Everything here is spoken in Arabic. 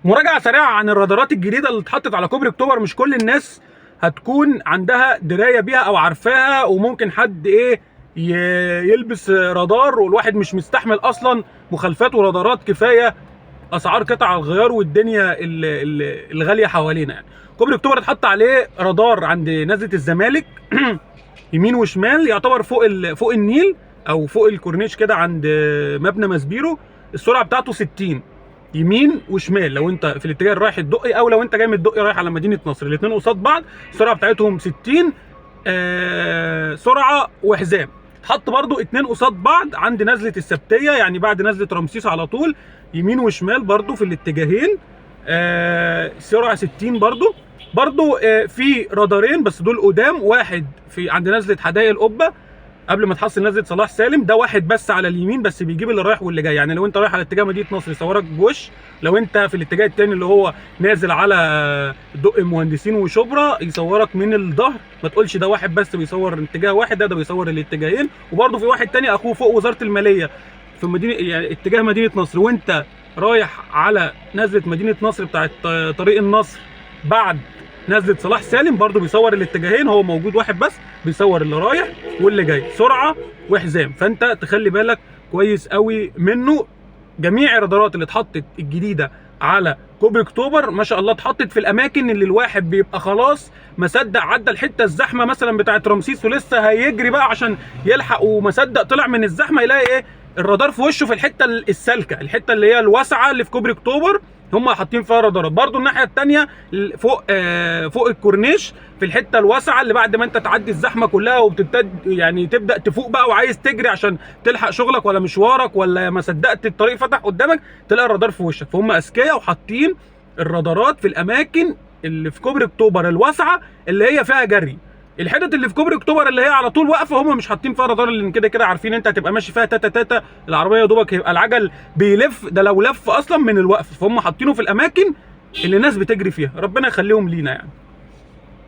مراجعه سريعه عن الرادارات الجديده اللي اتحطت على كوبري اكتوبر. مش كل الناس هتكون عندها درايه بيها او عارفاها، وممكن حد يلبس رادار والواحد مش مستحمل اصلا مخالفات ورادارات. كفايه اسعار قطع الغيار والدنيا الغاليه حوالينا يعني. كوبري اكتوبر اتحط عليه رادار عند نزله الزمالك يمين وشمال، يعتبر فوق النيل او فوق الكورنيش كده عند مبنى ماسبيرو. السرعه بتاعته 60 يمين وشمال لو انت في الاتجاه الرايح الدقي، او لو انت جاي من الدقي رايح على مدينه نصر. الاثنين قصاد بعض، السرعه بتاعتهم 60 سرعه وحزام. اتحط برضو اتنين قصاد بعض عند نزله السبتيه، يعني بعد نزله رمسيس على طول، يمين وشمال برضو في الاتجاهين. سرعه 60 برضو في رادارين بس دول قدام، واحد في عند نزله حدائق القبه قبل ما تحصل نزله صلاح سالم، ده واحد بس على اليمين بس بيجيب اللي رايح واللي جاي. يعني لو انت رايح على اتجاه مدينه نصر يصورك بوش، لو انت في الاتجاه الثاني اللي هو نازل على دق المهندسين وشبرا يصورك من الظهر. ما تقولش ده واحد بس بيصور اتجاه واحد، ده بيصور الاتجاهين. وبرده في واحد ثاني اخوه فوق وزاره الماليه في مدينه، يعني اتجاه مدينه نصر، وانت رايح على نزله مدينه نصر بتاعت طريق النصر بعد نزله صلاح سالم، برضو بيصور الاتجاهين. هو موجود واحد بس بيصور اللي رايح واللي جاي، سرعه وحزام. فانت تخلي بالك كويس قوي منه. جميع الرادارات اللي اتحطت الجديده على كوبري اكتوبر ما شاء الله اتحطت في الاماكن اللي الواحد بيبقى خلاص ما صدق عدى الحته الزحمه مثلا بتاعت رمسيس ولسه هيجري بقى عشان يلحق، وما صدق طلع من الزحمه يلاقي ايه؟ الرادار في وشه في الحته السالكه، الحته اللي هي الواسعه اللي في كوبري اكتوبر هم حاطين فيها رادارات. برضو الناحيه الثانيه فوق الكورنيش في الحته الواسعه اللي بعد ما انت تعدي الزحمه كلها يعني تبدا تفوق بقى وعايز تجري عشان تلحق شغلك ولا مشوارك، ولا ما صدقت الطريق فتح قدامك تلاقي الرادار في وشك. فهم اذكياء وحاطين الرادارات في الاماكن اللي في كوبري اكتوبر الواسعه اللي هي فيها جري. الحتت اللي في كوبري اكتوبر اللي هي على طول واقفه هم مش حاطين فيها رادار، لان كده كده عارفين انت هتبقى ماشي فيها تاتا تاتا، العربيه يا دوبك هيبقى العجل بيلف، ده لو لف اصلا من الوقف. فهم حاطينه في الاماكن اللي الناس بتجري فيها. ربنا يخليهم لينا يعني.